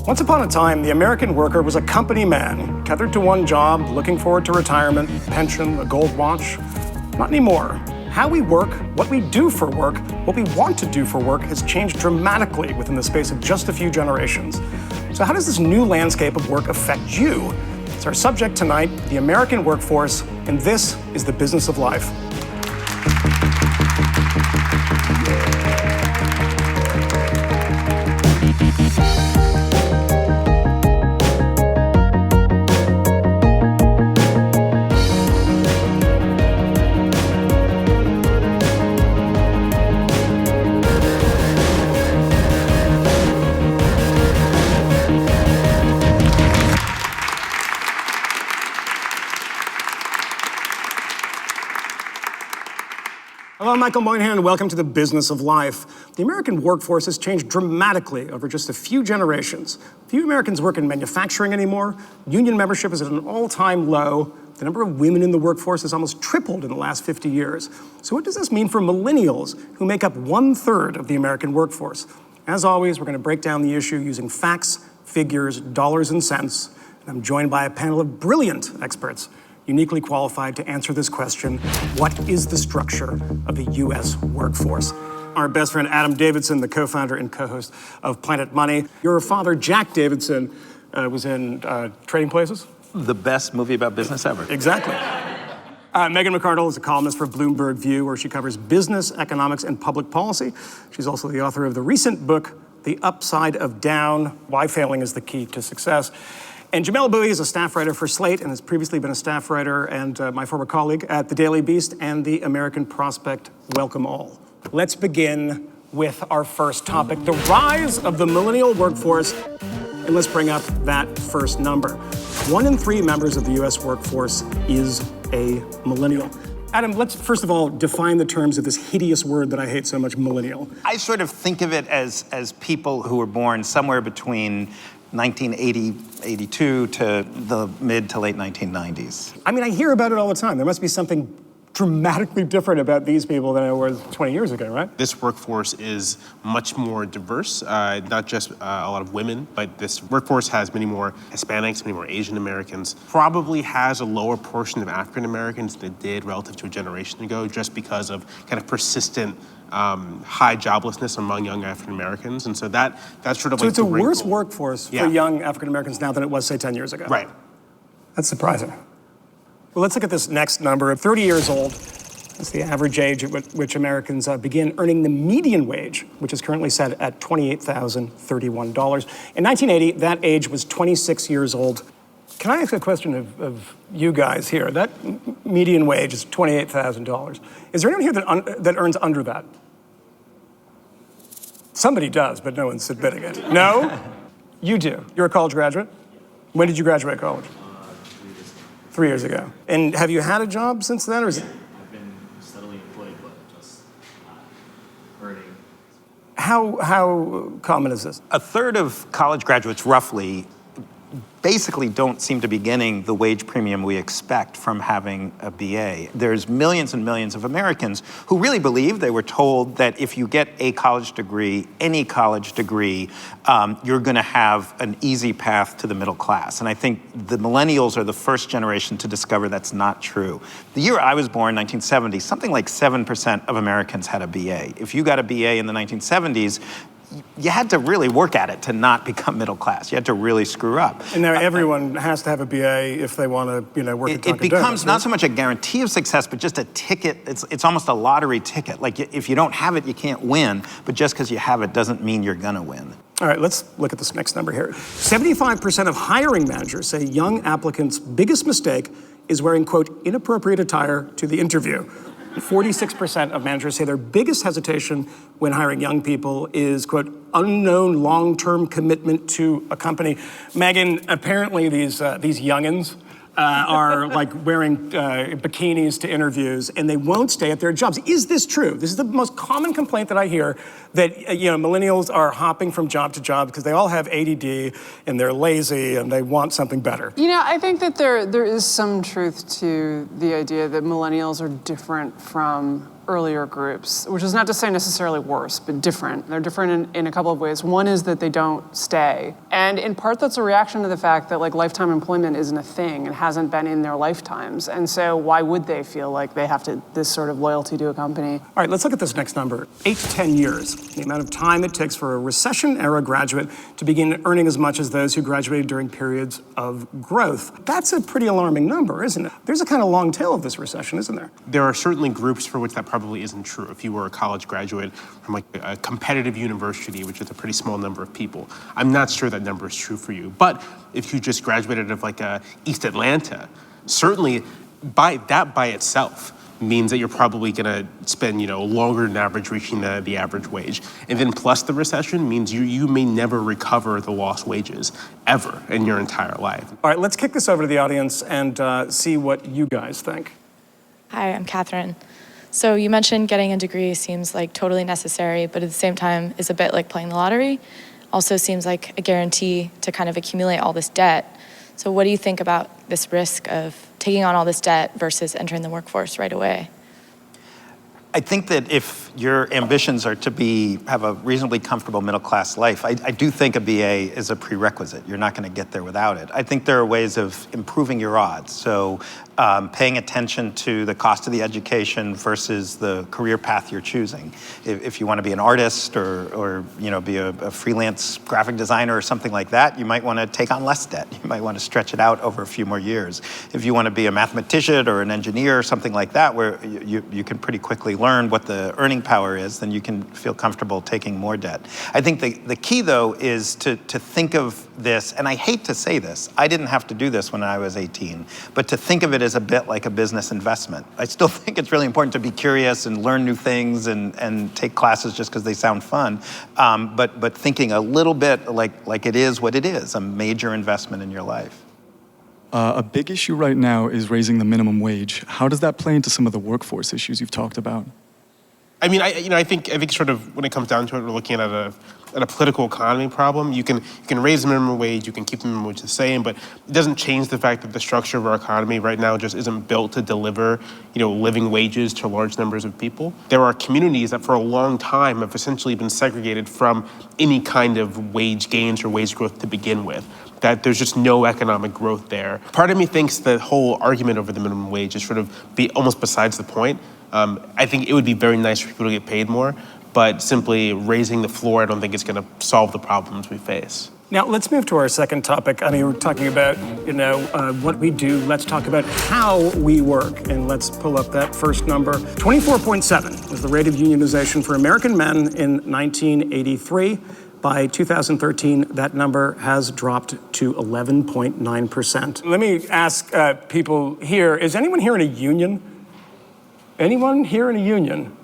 Once upon a time, the American worker was a company man, tethered to one job, looking forward to retirement, pension, a gold watch. Not anymore. How we work, what we do for work, what we want to do for work has changed dramatically within the space of just a few generations. So how does this new landscape of work affect you? It's our subject tonight, the American workforce, and this is the business of life. Hello, I'm Michael Moynihan, and welcome to the business of life. The American workforce has changed dramatically over just a few generations. Few Americans work in manufacturing anymore. Union membership is at an all-time low. The number of women in the workforce has almost tripled in the last 50 years. So what does this mean for millennials, who make up 1/3 of the American workforce? As always, we're going to break down the issue using facts, figures, dollars, and cents. And I'm joined by a panel of brilliant experts, uniquely qualified to answer this question: what is the structure of the U.S. workforce? Our best friend Adam Davidson, the co-founder and co-host of Planet Money. Your father, Jack Davidson, was in Trading Places? The best movie about business ever. Exactly. Megan McArdle is a columnist for Bloomberg View, where she covers business, economics, and public policy. She's also the author of the recent book, The Upside of Down: Why Failing is the Key to Success. And Jamelle Bouie is a staff writer for Slate and has previously been a staff writer and my former colleague at The Daily Beast and The American Prospect. Welcome all. Let's begin with our first topic, the rise of the millennial workforce. And let's bring up that first number. 1 in 3 members of the US workforce is a millennial. Adam, let's first of all define the terms of this hideous word that I hate so much, millennial. I sort of think of it as people who were born somewhere between 1980, 82 to the mid to late 1990s. I mean, I hear about it all the time. There must be something dramatically different about these people than it was 20 years ago, right? This workforce is much more diverse, not just a lot of women, but this workforce has many more Hispanics, many more Asian Americans, probably has a lower portion of African Americans than it did relative to a generation ago, just because of kind of persistent high joblessness among young African Americans. And so that's sort of so like it's a worse workforce for young African Americans now than it was, say, 10 years ago. Right. That's surprising. Well, let's look at this next number. 30 years old. That's the average age at which Americans begin earning the median wage, which is currently set at $28,031. In 1980, that age was 26 years old. Can I ask a question of you guys here? That median wage is $28,000. Is there anyone here that earns under that? Somebody does, but no one's admitting it. No? You do. You're a college graduate? When did you graduate college? 3 years ago. And have you had a job since then, or is it? I've been steadily employed, but just not earning. How common is this? A third of college graduates, roughly, basically don't seem to be getting the wage premium we expect from having a BA. There's millions and millions of Americans who really believe, they were told that if you get a college degree, any college degree, you're gonna have an easy path to the middle class. And I think the millennials are the first generation to discover that's not true. The year I was born, 1970, something like 7% of Americans had a BA. If you got a BA in the 1970s, you had to really work at it to not become middle class. You had to really screw up. And now everyone has to have a BA if they want to, work at Dunkin' It becomes Donuts, not right? so much a guarantee of success, but just a ticket. It's almost a lottery ticket. Like if you don't have it, you can't win. But just because you have it doesn't mean you're gonna win. All right, let's look at this next number here. 75% of hiring managers say young applicants' biggest mistake is wearing, quote, inappropriate attire to the interview. 46% of managers say their biggest hesitation when hiring young people is, quote, unknown long-term commitment to a company. Megan, apparently these youngins are like wearing bikinis to interviews, and they won't stay at their jobs. Is this true? This is the most common complaint that I hear, that millennials are hopping from job to job because they all have ADD and they're lazy and they want something better. I think that there is some truth to the idea that millennials are different from earlier groups, which is not to say necessarily worse, but different. They're different in a couple of ways. One is that they don't stay. And in part, that's a reaction to the fact that like lifetime employment isn't a thing and hasn't been in their lifetimes. And so why would they feel like they have to, this sort of loyalty to a company? All right, let's look at this next number. 8 to 10 years, the amount of time it takes for a recession-era graduate to begin earning as much as those who graduated during periods of growth. That's a pretty alarming number, isn't it? There's a kind of long tail of this recession, isn't there? There are certainly groups for which that probably isn't true. If you were a college graduate from like a competitive university, which is a pretty small number of people, I'm not sure that number is true for you. But if you just graduated of like East Atlanta, certainly by itself means that you're probably gonna spend, longer than average reaching the average wage. And then plus the recession means you may never recover the lost wages ever in your entire life. All right, let's kick this over to the audience and see what you guys think. Hi, I'm Catherine. So you mentioned getting a degree seems like totally necessary, but at the same time is a bit like playing the lottery. Also seems like a guarantee to kind of accumulate all this debt. So what do you think about this risk of taking on all this debt versus entering the workforce right away? I think that if your ambitions are to have a reasonably comfortable middle-class life, I do think a BA is a prerequisite. You're not going to get there without it. I think there are ways of improving your odds. So paying attention to the cost of the education versus the career path you're choosing. If you want to be an artist or be a freelance graphic designer or something like that, you might want to take on less debt. You might want to stretch it out over a few more years. If you want to be a mathematician or an engineer or something like that, where you can pretty quickly learn what the earning power is, then you can feel comfortable taking more debt. I think the key, though, is to think of this, and I hate to say this, I didn't have to do this when I was 18, but to think of it as a bit like a business investment. I still think it's really important to be curious and learn new things and take classes just because they sound fun, but thinking a little bit like it is what it is, a major investment in your life. A big issue right now is raising the minimum wage. How does that play into some of the workforce issues you've talked about? I mean, I think sort of when it comes down to it, we're looking at a political economy problem. You can raise the minimum wage, you can keep the minimum wage the same, but it doesn't change the fact that the structure of our economy right now just isn't built to deliver, living wages to large numbers of people. There are communities that for a long time have essentially been segregated from any kind of wage gains or wage growth to begin with. That there's just no economic growth there. Part of me thinks the whole argument over the minimum wage is sort of almost besides the point. I think it would be very nice for people to get paid more, but simply raising the floor, I don't think it's going to solve the problems we face. Now, let's move to our second topic. I mean, we're talking about, what we do. Let's talk about how we work. And let's pull up that first number. 24.7 was the rate of unionization for American men in 1983. By 2013, that number has dropped to 11.9%. Let me ask people here, is anyone here in a union? Anyone here in a union?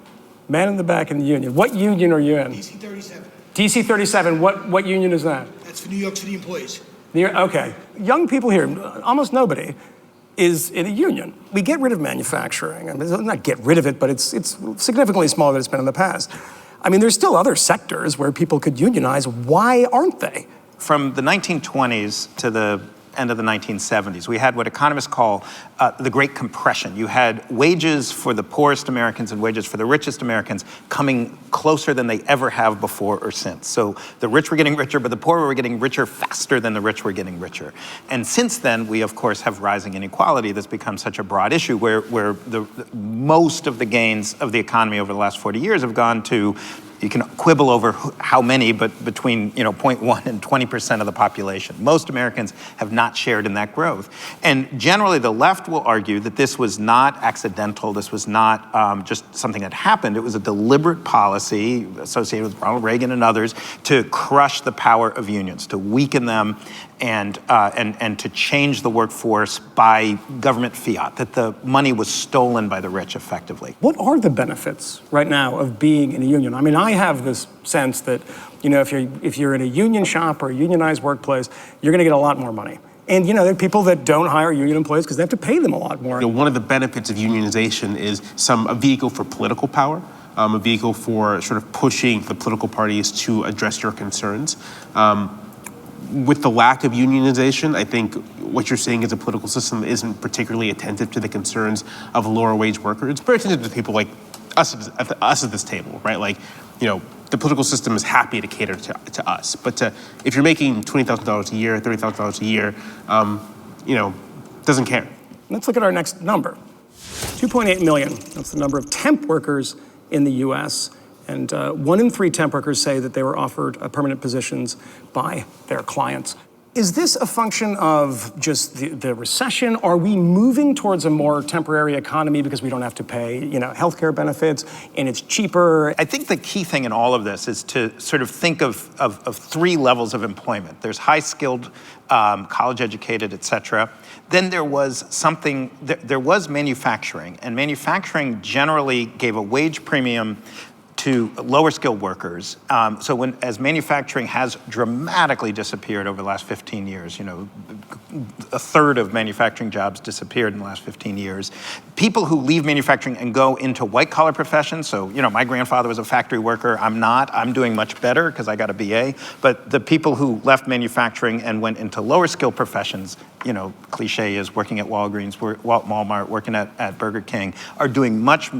Man in the back in the union. What union are you in? DC 37. DC 37, what union is that? That's for New York City employees. Okay. Young people here, almost nobody, is in a union. We get rid of manufacturing. I mean, not get rid of it, but it's significantly smaller than it's been in the past. I mean, there's still other sectors where people could unionize. Why aren't they? From the 1920s to the end of the 1970s, we had what economists call the Great Compression. You had wages for the poorest Americans and wages for the richest Americans coming closer than they ever have before or since. So the rich were getting richer, but the poor were getting richer faster than the rich were getting richer. And since then, we of course have rising inequality that's become such a broad issue where the most of the gains of the economy over the last 40 years have gone to, you can quibble over how many, but between 0.1 and 20% of the population. Most Americans have not shared in that growth. And generally, the left will argue that this was not accidental. This was not just something that happened. It was a deliberate policy associated with Ronald Reagan and others to crush the power of unions, to weaken them, and to change the workforce by government fiat, that the money was stolen by the rich effectively. What are the benefits right now of being in a union? I mean, I have this sense that, if you're in a union shop or a unionized workplace, you're going to get a lot more money. And, there are people that don't hire union employees because they have to pay them a lot more. One of the benefits of unionization is a vehicle for political power, a vehicle for sort of pushing the political parties to address your concerns. With the lack of unionization, I think what you're seeing is a political system that isn't particularly attentive to the concerns of lower wage workers. It's very attentive to people like us at this table, right? Like, the political system is happy to cater to us. But if you're making $20,000 a year, $30,000 a year, doesn't care. Let's look at our next number. 2.8 million. That's the number of temp workers in the U.S. And 1 in 3 temp workers say that they were offered permanent positions by their clients. Is this a function of just the recession? Are we moving towards a more temporary economy because we don't have to pay, healthcare benefits and it's cheaper? I think the key thing in all of this is to sort of think of 3 levels of employment. There's high-skilled, college-educated, et cetera. Then there was there was manufacturing, and manufacturing generally gave a wage premium to lower skilled workers. So as manufacturing has dramatically disappeared over the last 15 years, a third of manufacturing jobs disappeared in the last 15 years. People who leave manufacturing and go into white collar professions, so my grandfather was a factory worker, I'm not, I'm doing much better because I got a BA, but the people who left manufacturing and went into lower skilled professions, cliche is working at Walgreens, Walmart, working at Burger King, are doing much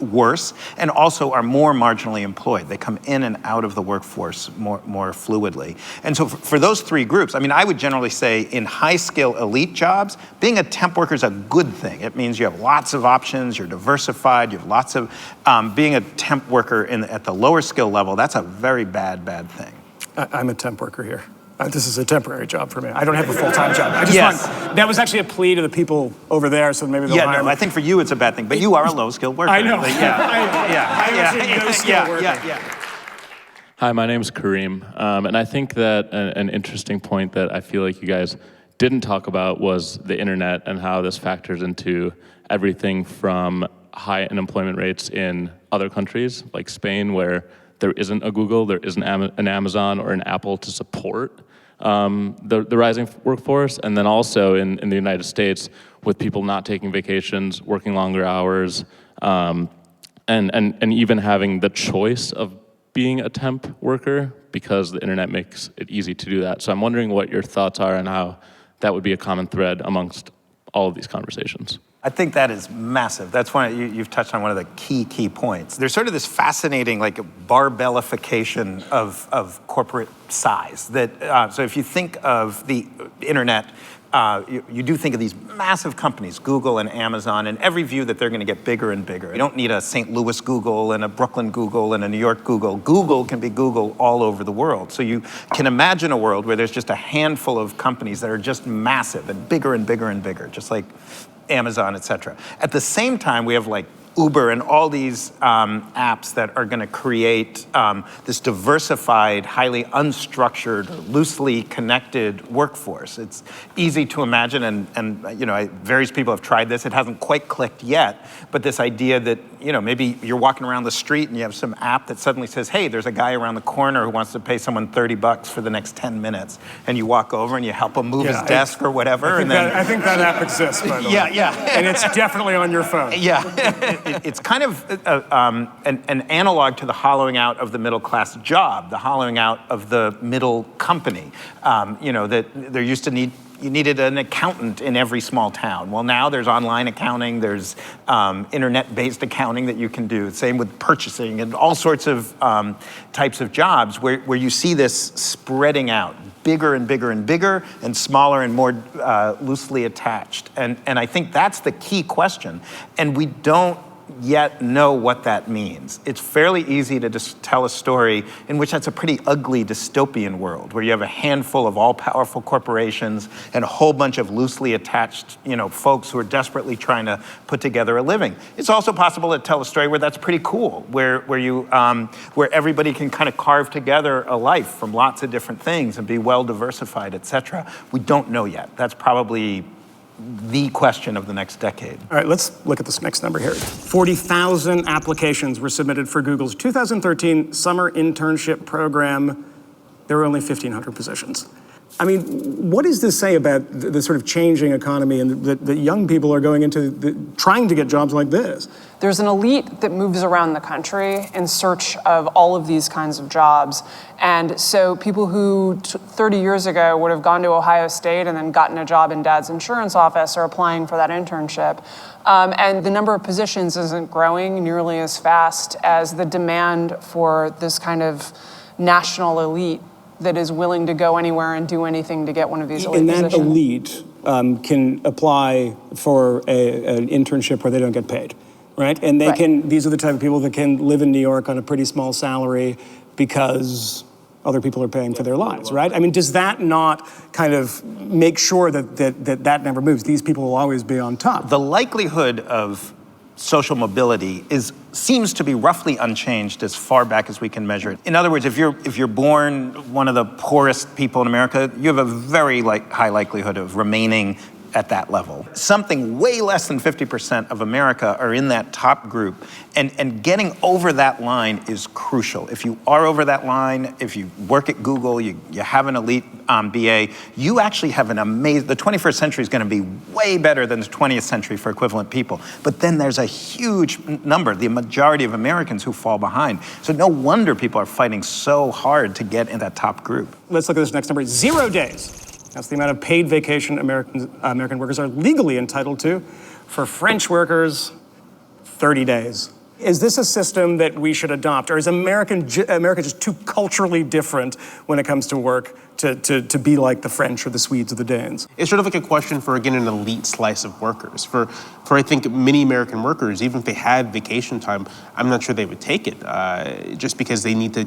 worse, and also are more marginally employed. They come in and out of the workforce more fluidly. And so for those 3 groups, I would generally say in high-skill elite jobs, being a temp worker is a good thing. It means you have lots of options, you're diversified, you have lots of, being a temp worker at the lower skill level, that's a very bad thing. I'm a temp worker here. This is a temporary job for me. I don't have a full-time job. That was actually a plea to the people over there, so maybe they'll hire me. I think for you it's a bad thing, but you are a low-skilled worker. I know. I'm a low-skilled worker. Hi, my name's Kareem, and I think that an interesting point that I feel like you guys didn't talk about was the internet and how this factors into everything from high unemployment rates in other countries, like Spain, where there isn't a Google, there isn't an Amazon or an Apple to support the rising workforce, and then also in the United States with people not taking vacations, working longer hours, and even having the choice of being a temp worker because the internet makes it easy to do that. So I'm wondering what your thoughts are and how that would be a common thread amongst all of these conversations. I think that is massive. That's you've touched on one of the key points. There's sort of this fascinating barbellification of corporate size. So if you think of the internet, you do think of these massive companies, Google and Amazon, and every view that they're going to get bigger and bigger. You don't need a St. Louis Google and a Brooklyn Google and a New York Google. Google can be Google all over the world. So you can imagine a world where there's just a handful of companies that are just massive and bigger and bigger and bigger, just like Amazon, et cetera. At the same time, we have Uber and all these apps that are going to create this diversified, highly unstructured, loosely connected workforce. It's easy to imagine, and various people have tried this. It hasn't quite clicked yet, but this idea that maybe you're walking around the street and you have some app that suddenly says, hey, there's a guy around the corner who wants to pay someone $30 for the next 10 minutes, and you walk over and you help him move his desk or whatever. I think that app exists, by the way. Yeah. And it's definitely on your phone. Yeah. It's kind of an analog to the hollowing out of the middle class job, the hollowing out of the middle company. That there used to you needed an accountant in every small town. Well, now there's online accounting, there's internet-based accounting that you can do. Same with purchasing and all sorts of types of jobs where you see this spreading out, bigger and bigger and bigger, and smaller and more loosely attached. And I think that's the key question. And we don't yet know what that means. It's fairly easy to just tell a story in which that's a pretty ugly dystopian world where you have a handful of all-powerful corporations and a whole bunch of loosely attached, folks who are desperately trying to put together a living. It's also possible to tell a story where that's pretty cool, where everybody can kind of carve together a life from lots of different things and be well diversified, et cetera. We don't know yet. That's probably the question of the next decade. All right, let's look at this next number here. 40,000 applications were submitted for Google's 2013 summer internship program. There were only 1,500 positions. I mean, what does this say about the sort of changing economy and that young people are going into trying to get jobs like this? There's an elite that moves around the country in search of all of these kinds of jobs. And so people who 30 years ago would have gone to Ohio State and then gotten a job in dad's insurance office are applying for that internship. And the number of positions isn't growing nearly as fast as the demand for this kind of national elite that is willing to go anywhere and do anything to get one of these elite positions. And that elite can apply for an internship where they don't get paid, right? And they can, these are the type of people that can live in New York on a pretty small salary because other people are paying for their lives, right? I mean, does that not kind of make sure that never moves? These people will always be on top. The likelihood of social mobility seems to be roughly unchanged as far back as we can measure it. In other words, if you're born one of the poorest people in America, you have a very high likelihood of remaining at that level. Something way less than 50% of America are in that top group, and getting over that line is crucial. If you are over that line, if you work at Google, you have an elite BA, you actually have an amazing, the 21st century is going to be way better than the 20th century for equivalent people. But then there's a huge number, the majority of Americans who fall behind. So no wonder people are fighting so hard to get in that top group. Let's look at this next number, 0 days. That's the amount of paid vacation American workers are legally entitled to. For French workers, 30 days. Is this a system that we should adopt? Or is America just too culturally different when it comes to work to be like the French or the Swedes or the Danes? It's sort of like a question for, again, an elite slice of workers. For I think, many American workers, even if they had vacation time, I'm not sure they would take it, just because they need to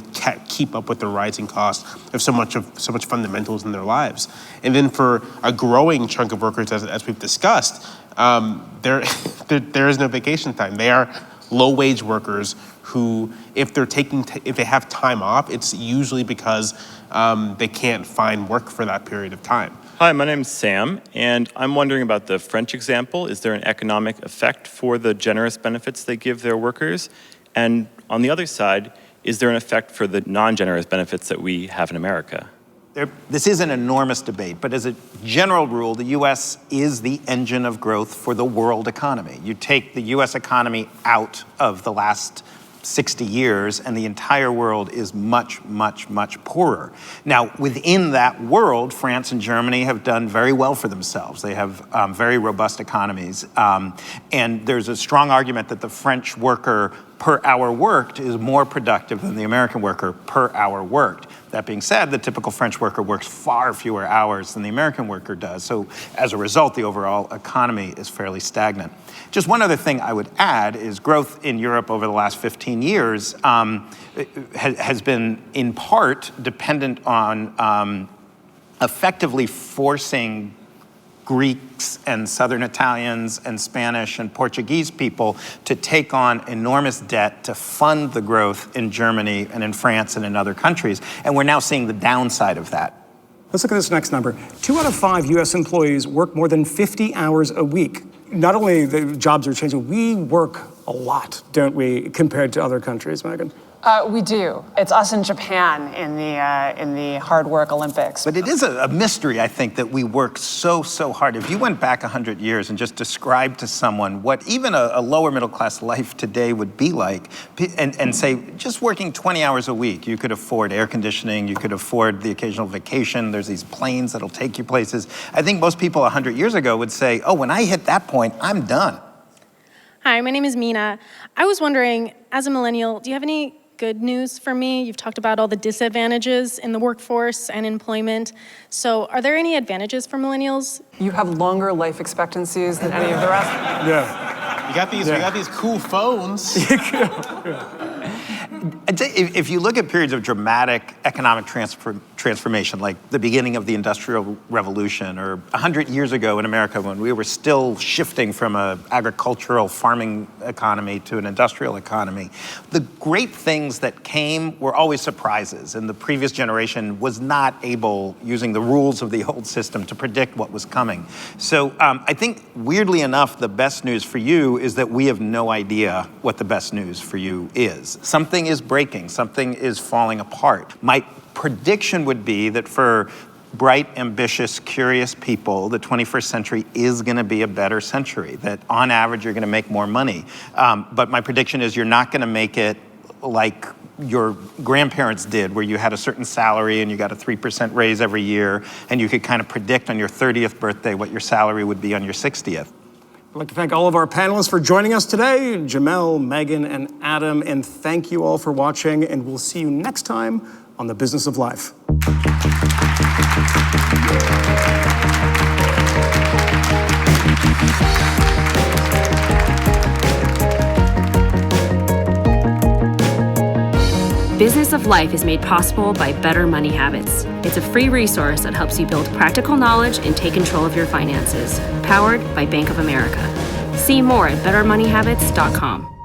keep up with the rising cost of so much fundamentals in their lives. And then for a growing chunk of workers, as we've discussed, there is no vacation time. They are low-wage workers who, if they have time off, it's usually because they can't find work for that period of time. Hi, my name's Sam, and I'm wondering about the French example. Is there an economic effect for the generous benefits they give their workers? And on the other side, is there an effect for the non-generous benefits that we have in America? This is an enormous debate, but as a general rule, the U.S. is the engine of growth for the world economy. You take the U.S. economy out of the last 60 years, and the entire world is much, much, much poorer. Now, within that world, France and Germany have done very well for themselves. They have very robust economies. And there's a strong argument that the French worker per hour worked is more productive than the American worker per hour worked. That being said, the typical French worker works far fewer hours than the American worker does. So as a result, the overall economy is fairly stagnant. Just one other thing I would add is growth in Europe over the last 15 years has been in part dependent on effectively forcing Greeks and Southern Italians and Spanish and Portuguese people to take on enormous debt to fund the growth in Germany and in France and in other countries. And we're now seeing the downside of that. Let's look at this next number. 2 out of 5 U.S. employees work more than 50 hours a week. Not only the jobs are changing, we work a lot, don't we, compared to other countries, Megan? We do. It's us in Japan in the hard work Olympics. But it is a mystery, I think, that we work so hard. If you went back 100 years and just described to someone what even a lower middle class life today would be like, and say, just working 20 hours a week, you could afford air conditioning, you could afford the occasional vacation, there's these planes that'll take you places. I think most people 100 years ago would say, oh, when I hit that point, I'm done. Hi, my name is Mina. I was wondering, as a millennial, do you have any good news for me? You've talked about all the disadvantages in the workforce and employment. So are there any advantages for millennials? You have longer life expectancies than any of the rest. Yeah. We got these cool phones. I'd say if you look at periods of dramatic economic transformation, like the beginning of the Industrial Revolution, or 100 years ago in America when we were still shifting from an agricultural farming economy to an industrial economy, the great things that came were always surprises, and the previous generation was not able, using the rules of the old system, to predict what was coming. So I think, weirdly enough, the best news for you is that we have no idea what the best news for you is. Something is breaking, something is falling apart. My prediction would be that for bright, ambitious, curious people, the 21st century is going to be a better century, that on average you're going to make more money. But my prediction is you're not going to make it like your grandparents did, where you had a certain salary and you got a 3% raise every year, and you could kind of predict on your 30th birthday what your salary would be on your 60th. I'd like to thank all of our panelists for joining us today, Jamelle, Megan, and Adam, and thank you all for watching, and we'll see you next time on The Business of Life. Business of Life is made possible by Better Money Habits. It's a free resource that helps you build practical knowledge and take control of your finances. Powered by Bank of America. See more at bettermoneyhabits.com.